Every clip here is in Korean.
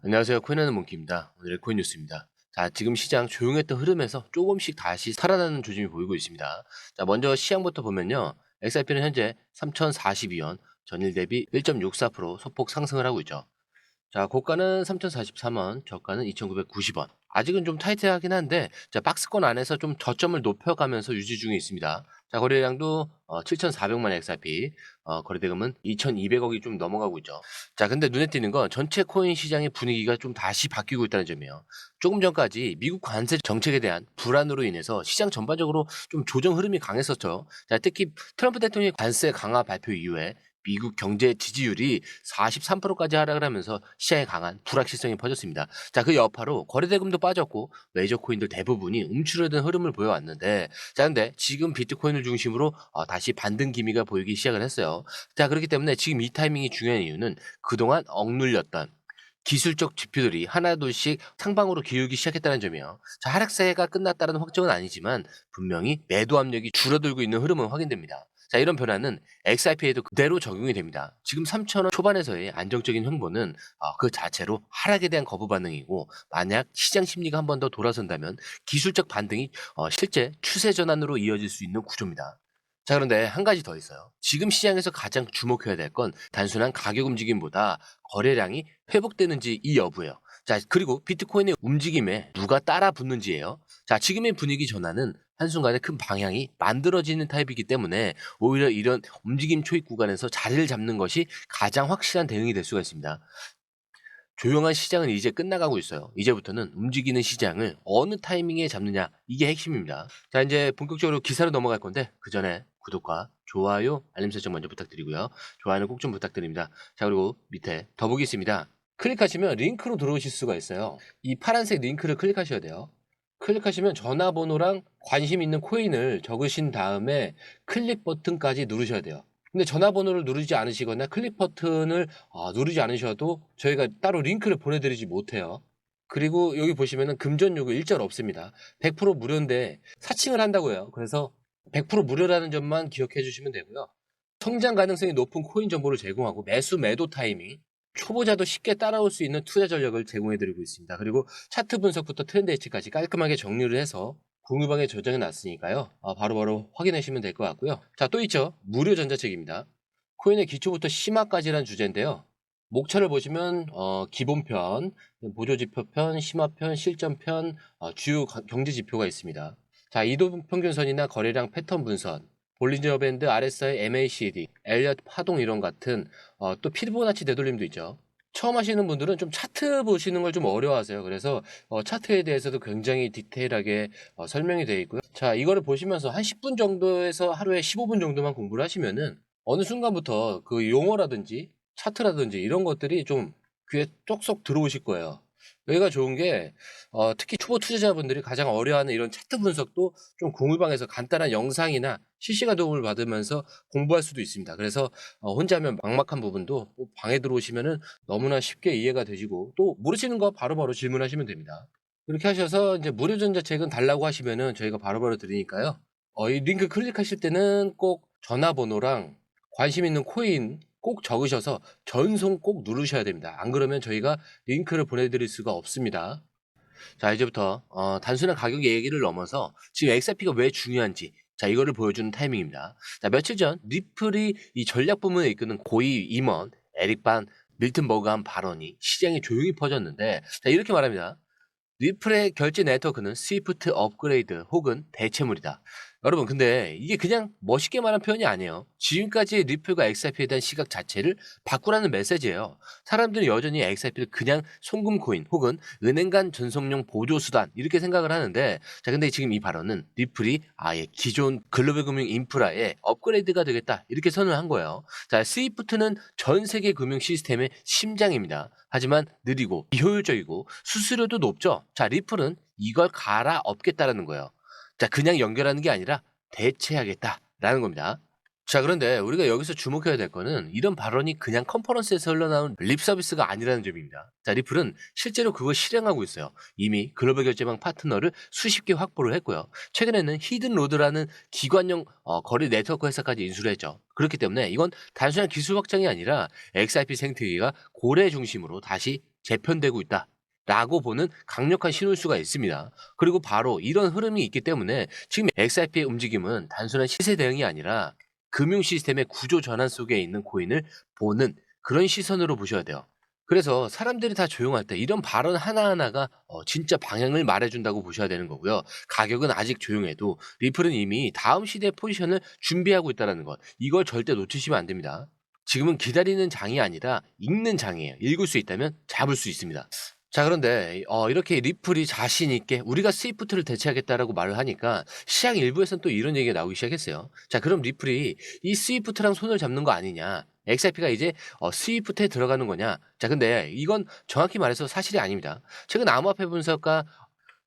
안녕하세요. 코인하는 몽키입니다. 오늘의 코인 뉴스입니다. 자, 지금 시장 조용했던 흐름에서 조금씩 다시 살아나는 조짐이 보이고 있습니다. 자, 먼저 시장부터 보면요. XRP는 현재 3,042원, 전일 대비 1.64% 소폭 상승을 하고 있죠. 자, 고가는 3,043원, 저가는 2,990원. 아직은 좀 타이트하긴 한데, 자, 박스권 안에서 좀 저점을 높여가면서 유지 중에 있습니다. 자, 거래량도 7,400만 XRP, 거래대금은 2,200억이 좀 넘어가고 있죠. 자, 근데 눈에 띄는 건 전체 코인 시장의 분위기가 좀 다시 바뀌고 있다는 점이에요. 조금 전까지 미국 관세 정책에 대한 불안으로 인해서 시장 전반적으로 좀 조정 흐름이 강했었죠. 자, 특히 트럼프 대통령의 관세 강화 발표 이후에 미국 경제 지지율이 43%까지 하락을 하면서 시장에 강한 불확실성이 퍼졌습니다. 자, 그 여파로 거래대금도 빠졌고 메이저 코인들 대부분이 움츠러든 흐름을 보여왔는데, 자, 근데 지금 비트코인을 중심으로 다시 반등 기미가 보이기 시작을 했어요. 자, 그렇기 때문에 지금 이 타이밍이 중요한 이유는 그동안 억눌렸던 기술적 지표들이 하나둘씩 상방으로 기울기 시작했다는 점이에요. 자, 하락세가 끝났다는 확정은 아니지만 분명히 매도 압력이 줄어들고 있는 흐름은 확인됩니다. 자, 이런 변화는 XRP에도 그대로 적용이 됩니다. 지금 3,000원 초반에서의 안정적인 횡보는 그 자체로 하락에 대한 거부 반응이고, 만약 시장 심리가 한 번 더 돌아선다면 기술적 반등이 실제 추세 전환으로 이어질 수 있는 구조입니다. 자, 그런데 한 가지 더 있어요. 지금 시장에서 가장 주목해야 될 건 단순한 가격 움직임보다 거래량이 회복되는지 이 여부예요. 자, 그리고 비트코인의 움직임에 누가 따라 붙는지예요. 자, 지금의 분위기 전환은 한순간에 큰 방향이 만들어지는 타입이기 때문에 오히려 이런 움직임 초입 구간에서 자리를 잡는 것이 가장 확실한 대응이 될 수가 있습니다. 조용한 시장은 이제 끝나가고 있어요. 이제부터는 움직이는 시장을 어느 타이밍에 잡느냐, 이게 핵심입니다. 자, 이제 본격적으로 기사로 넘어갈 건데 그 전에 구독과 좋아요, 알림 설정 먼저 부탁드리고요. 좋아요는 꼭 좀 부탁드립니다. 자, 그리고 밑에 더보기 있습니다. 클릭하시면 링크로 들어오실 수가 있어요. 이 파란색 링크를 클릭하셔야 돼요. 클릭하시면 전화번호랑 관심 있는 코인을 적으신 다음에 클릭 버튼까지 누르셔야 돼요. 근데 전화번호를 누르지 않으시거나 클릭 버튼을 누르지 않으셔도 저희가 따로 링크를 보내드리지 못해요. 그리고 여기 보시면은 금전 요구 일절 없습니다. 100% 무료인데 사칭을 한다고 해요. 그래서 100% 무료라는 점만 기억해 주시면 되고요. 성장 가능성이 높은 코인 정보를 제공하고 매수 매도 타이밍, 초보자도 쉽게 따라올 수 있는 투자 전략을 제공해 드리고 있습니다. 그리고 차트 분석부터 트렌드 예측까지 깔끔하게 정리를 해서 공유방에 저장해 놨으니까요. 바로바로 확인하시면 될 것 같고요. 자, 또 있죠. 무료 전자책입니다. 코인의 기초부터 심화까지란 주제인데요. 목차를 보시면 기본편, 보조지표편, 심화편, 실전편, 주요 경제 지표가 있습니다. 자, 이동평균선이나 거래량 패턴 분선, 볼린저 밴드, RSI, MACD, 엘리엇 파동 이론 같은 또 피보나치 되돌림도 있죠. 처음 하시는 분들은 좀 차트 보시는 걸 좀 어려워하세요. 그래서 차트에 대해서도 굉장히 디테일하게 설명이 되어 있고요. 자, 이거를 보시면서 한 10분 정도에서 하루에 15분 정도만 공부를 하시면은 어느 순간부터 그 용어라든지 차트라든지 이런 것들이 좀 귀에 쏙쏙 들어오실 거예요. 여기가 좋은 게 특히 초보 투자자분들이 가장 어려워하는 이런 차트 분석도 좀 공유방에서 간단한 영상이나 실시간 도움을 받으면서 공부할 수도 있습니다. 그래서 혼자 하면 막막한 부분도 방에 들어오시면은 너무나 쉽게 이해가 되시고, 또 모르시는 거 바로바로 질문하시면 됩니다. 이렇게 하셔서 이제 무료 전자책은 달라고 하시면은 저희가 바로바로 드리니까요. 이 링크 클릭하실 때는 꼭 전화번호랑 관심 있는 코인 꼭 적으셔서 전송 꼭 누르셔야 됩니다. 안 그러면 저희가 링크를 보내드릴 수가 없습니다. 자, 이제부터 단순한 가격 얘기를 넘어서 지금 XRP가 왜 중요한지, 자, 이거를 보여주는 타이밍입니다. 자, 며칠 전 리플이 이 전략 부문을 이끄는 고위 임원 에릭 반 밀튼버그 한 발언이 시장에 조용히 퍼졌는데, 자, 이렇게 말합니다. 리플의 결제 네트워크는 스위프트 업그레이드 혹은 대체물이다. 여러분, 근데 이게 그냥 멋있게 말한 표현이 아니에요. 지금까지 리플과 XRP에 대한 시각 자체를 바꾸라는 메시지예요. 사람들은 여전히 XRP를 그냥 송금코인 혹은 은행 간 전송용 보조수단 이렇게 생각을 하는데, 자, 근데 지금 이 발언은 리플이 아예 기존 글로벌 금융 인프라의 업그레이드가 되겠다 이렇게 선언한 거예요. 자, 스위프트는 전 세계 금융 시스템의 심장입니다. 하지만 느리고 비효율적이고 수수료도 높죠. 자, 리플은 이걸 갈아엎겠다라는 거예요. 자, 그냥 연결하는 게 아니라 대체하겠다라는 겁니다. 자, 그런데 우리가 여기서 주목해야 될 거는 이런 발언이 그냥 컨퍼런스에서 흘러나온 립 서비스가 아니라는 점입니다. 자, 리플은 실제로 그걸 실행하고 있어요. 이미 글로벌 결제망 파트너를 수십 개 확보를 했고요. 최근에는 히든로드라는 기관용 거래 네트워크 회사까지 인수를 했죠. 그렇기 때문에 이건 단순한 기술 확장이 아니라 XRP 생태계가 고래 중심으로 다시 재편되고 있다. 라고 보는 강력한 신호일 수가 있습니다. 그리고 바로 이런 흐름이 있기 때문에 지금 XRP의 움직임은 단순한 시세 대응이 아니라 금융 시스템의 구조 전환 속에 있는 코인을 보는 그런 시선으로 보셔야 돼요. 그래서 사람들이 다 조용할 때 이런 발언 하나하나가 진짜 방향을 말해준다고 보셔야 되는 거고요. 가격은 아직 조용해도 리플은 이미 다음 시대의 포지션을 준비하고 있다는 것. 이걸 절대 놓치시면 안 됩니다. 지금은 기다리는 장이 아니라 읽는 장이에요. 읽을 수 있다면 잡을 수 있습니다. 자, 그런데 이렇게 리플이 자신 있게 우리가 스위프트를 대체하겠다라고 말을 하니까 시장 일부에서는 또 이런 얘기가 나오기 시작했어요. 자, 그럼 리플이 이 스위프트랑 손을 잡는 거 아니냐? XRP가 이제 스위프트에 들어가는 거냐? 자, 근데 이건 정확히 말해서 사실이 아닙니다. 최근 암호화폐 분석가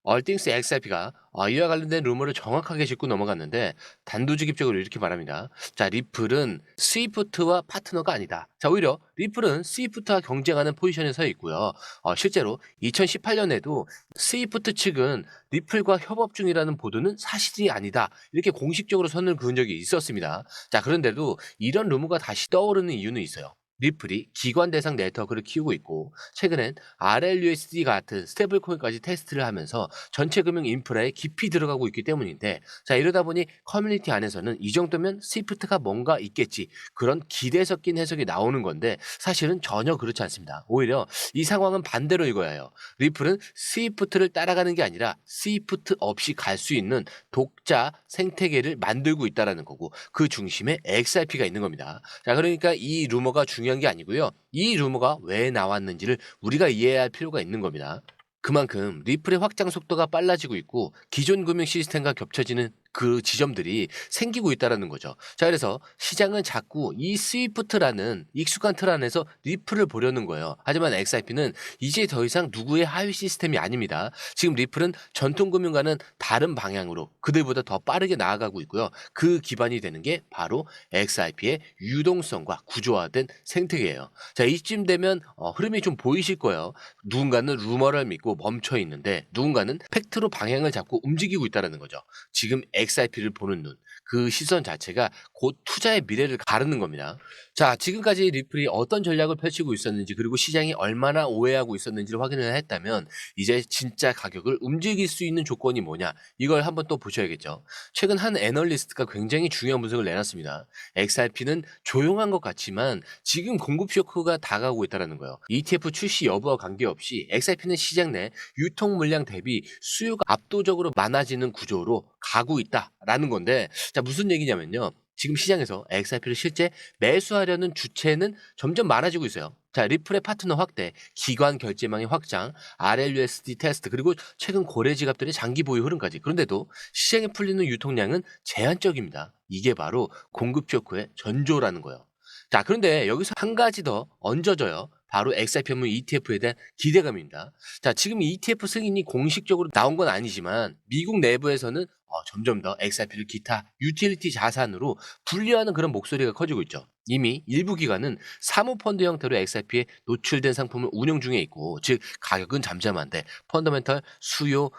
얼띵스 XRP가 이와 관련된 루머를 정확하게 짚고 넘어갔는데 단도직입적으로 이렇게 말합니다. 자, 리플은 스위프트와 파트너가 아니다. 자, 오히려 리플은 스위프트와 경쟁하는 포지션에 서 있고요. 실제로 2018년에도 스위프트 측은 리플과 협업 중이라는 보도는 사실이 아니다. 이렇게 공식적으로 선을 그은 적이 있었습니다. 자, 그런데도 이런 루머가 다시 떠오르는 이유는 있어요. 리플이 기관 대상 네트워크를 키우고 있고 최근엔 RLUSD 같은 스테이블 코인까지 테스트를 하면서 전체 금융 인프라에 깊이 들어가고 있기 때문인데, 자, 이러다 보니 커뮤니티 안에서는 이 정도면 스위프트가 뭔가 있겠지, 그런 기대 섞인 해석이 나오는 건데 사실은 전혀 그렇지 않습니다. 오히려 이 상황은 반대로 읽어야 해요. 리플은 스위프트를 따라가는 게 아니라 스위프트 없이 갈 수 있는 독자 생태계를 만들고 있다는 거고 그 중심에 XRP가 있는 겁니다. 자, 그러니까 이 루머가 중요한 게 아니고요. 이 루머가 왜 나왔는지를 우리가 이해해야 할 필요가 있는 겁니다. 그만큼 리플의 확장 속도가 빨라지고 있고 기존 금융 시스템과 겹쳐지는 그 지점들이 생기고 있다는 거죠. 자, 그래서 시장은 자꾸 이 스위프트라는 익숙한 틀 안에서 리플을 보려는 거예요. 하지만 XRP는 이제 더 이상 누구의 하위 시스템이 아닙니다. 지금 리플은 전통금융과는 다른 방향으로 그들보다 더 빠르게 나아가고 있고요. 그 기반이 되는 게 바로 XRP의 유동성과 구조화된 생태계예요. 자, 이쯤 되면 흐름이 좀 보이실 거예요. 누군가는 루머를 믿고 멈춰 있는데 누군가는 팩트로 방향을 잡고 움직이고 있다는 거죠. 지금 XRP를 보는 눈, 그 시선 자체가 곧 투자의 미래를 가르는 겁니다. 자, 지금까지 리플이 어떤 전략을 펼치고 있었는지 그리고 시장이 얼마나 오해하고 있었는지를 확인을 했다면 이제 진짜 가격을 움직일 수 있는 조건이 뭐냐, 이걸 한번 또 보셔야겠죠. 최근 한 애널리스트가 굉장히 중요한 분석을 내놨습니다. XRP는 조용한 것 같지만 지금 공급 쇼크가 다가오고 있다는 거예요. ETF 출시 여부와 관계없이 XRP는 시장 내 유통 물량 대비 수요가 압도적으로 많아지는 구조로 가고 있다라는 건데, 자, 무슨 얘기냐면요. 지금 시장에서 XRP를 실제 매수하려는 주체는 점점 많아지고 있어요. 자, 리플의 파트너 확대, 기관 결제망의 확장, RLUSD 테스트, 그리고 최근 거래 지갑들의 장기 보유 흐름까지. 그런데도 시장에 풀리는 유통량은 제한적입니다. 이게 바로 공급 쇼크의 전조라는 거예요. 자, 그런데 여기서 한 가지 더 얹어져요. 바로 XRP 현물 ETF에 대한 기대감입니다. 자, 지금 ETF 승인이 공식적으로 나온 건 아니지만 미국 내부에서는 점점 더 XRP를 기타 유틸리티 자산으로 분류하는 그런 목소리가 커지고 있죠. 이미 일부 기관은 사모펀드 형태로 XRP에 노출된 상품을 운영 중에 있고, 즉 가격은 잠잠한데 펀더멘털 수요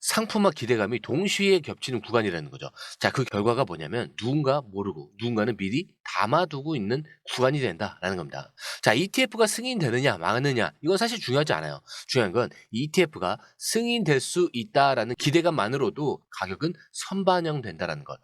상품화 기대감이 동시에 겹치는 구간이라는 거죠. 자, 그 결과가 뭐냐면 누군가 모르고 누군가는 미리 담아두고 있는 구간이 된다라는 겁니다. 자, ETF가 승인되느냐 마느냐 이건 사실 중요하지 않아요. 중요한 건 ETF가 승인될 수 있다라는 기대감만으로도 가격은 선반영된다라는 것.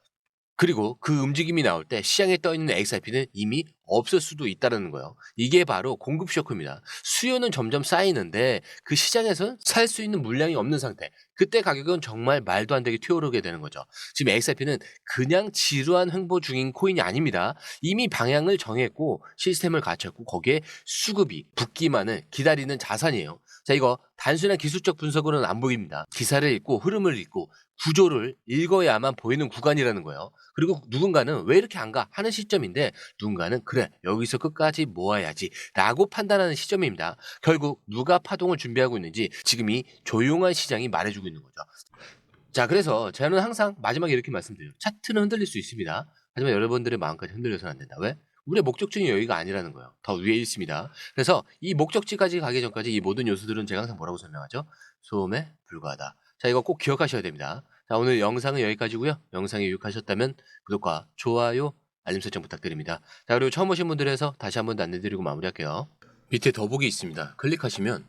그리고 그 움직임이 나올 때 시장에 떠 있는 XRP는 이미 없을 수도 있다는 거예요. 이게 바로 공급 쇼크입니다. 수요는 점점 쌓이는데 그 시장에서는 살 수 있는 물량이 없는 상태. 그때 가격은 정말 말도 안 되게 튀어오르게 되는 거죠. 지금 XRP는 그냥 지루한 횡보 중인 코인이 아닙니다. 이미 방향을 정했고 시스템을 갖췄고 거기에 수급이 붙기만을 기다리는 자산이에요. 자, 이거 단순한 기술적 분석으로는 안 보입니다. 기사를 읽고 흐름을 읽고 구조를 읽어야만 보이는 구간이라는 거예요. 그리고 누군가는 왜 이렇게 안 가? 하는 시점인데 누군가는 그래, 여기서 끝까지 모아야지 라고 판단하는 시점입니다. 결국 누가 파동을 준비하고 있는지 지금 이 조용한 시장이 말해주고 있는 거죠. 자, 그래서 저는 항상 마지막에 이렇게 말씀드려요. 차트는 흔들릴 수 있습니다. 하지만 여러분들의 마음까지 흔들려서는 안 된다. 왜? 우리의 목적지는 여기가 아니라는 거예요. 더 위에 있습니다. 그래서 이 목적지까지 가기 전까지 이 모든 요소들은 제가 항상 뭐라고 설명하죠? 소음에 불과하다. 자, 이거 꼭 기억하셔야 됩니다. 자, 오늘 영상은 여기까지고요. 영상이 유익하셨다면 구독과 좋아요, 알림 설정 부탁드립니다. 자, 그리고 처음 오신 분들에서 다시 한 번 더 안내드리고 마무리할게요. 밑에 더보기 있습니다. 클릭하시면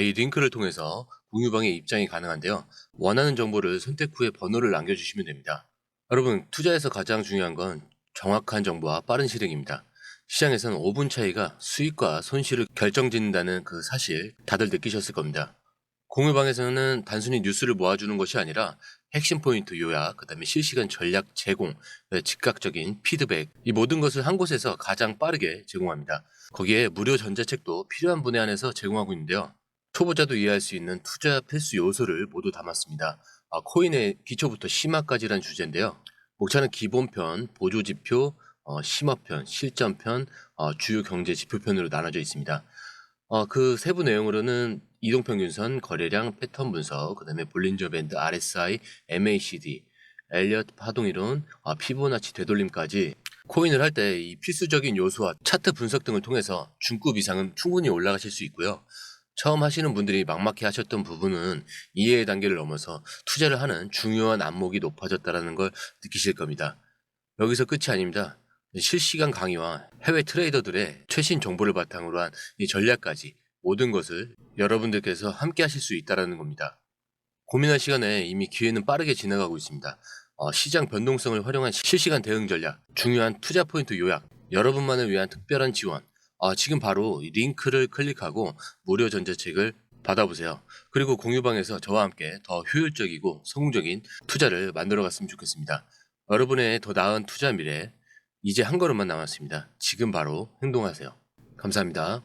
이 링크를 통해서 공유방에 입장이 가능한데요. 원하는 정보를 선택 후에 번호를 남겨주시면 됩니다. 여러분, 투자에서 가장 중요한 건 정확한 정보와 빠른 실행입니다. 시장에서는 5분 차이가 수익과 손실을 결정짓는다는 그 사실 다들 느끼셨을 겁니다. 공유방에서는 단순히 뉴스를 모아주는 것이 아니라 핵심 포인트 요약, 그다음에 실시간 전략 제공, 즉각적인 피드백, 이 모든 것을 한 곳에서 가장 빠르게 제공합니다. 거기에 무료 전자책도 필요한 분야 안에서 제공하고 있는데요. 초보자도 이해할 수 있는 투자 필수 요소를 모두 담았습니다. 코인의 기초부터 심화까지란 주제인데요. 목차는 기본편, 보조지표, 심화편, 실전편, 주요 경제 지표편으로 나눠져 있습니다. 그 세부 내용으로는 이동평균선, 거래량, 패턴 분석, 그다음에 볼린저 밴드, RSI, MACD, 엘리엇 파동이론, 피보나치 되돌림까지 코인을 할 때 이 필수적인 요소와 차트 분석 등을 통해서 중급 이상은 충분히 올라가실 수 있고요. 처음 하시는 분들이 막막해 하셨던 부분은 이해의 단계를 넘어서 투자를 하는 중요한 안목이 높아졌다는 걸 느끼실 겁니다. 여기서 끝이 아닙니다. 실시간 강의와 해외 트레이더들의 최신 정보를 바탕으로 한 이 전략까지 모든 것을 여러분들께서 함께 하실 수 있다는 겁니다. 고민할 시간에 이미 기회는 빠르게 지나가고 있습니다. 시장 변동성을 활용한 실시간 대응 전략, 중요한 투자 포인트 요약, 여러분만을 위한 특별한 지원. 지금 바로 이 링크를 클릭하고 무료 전자책을 받아보세요. 그리고 공유방에서 저와 함께 더 효율적이고 성공적인 투자를 만들어 갔으면 좋겠습니다. 여러분의 더 나은 투자 미래, 이제 한 걸음만 남았습니다. 지금 바로 행동하세요. 감사합니다.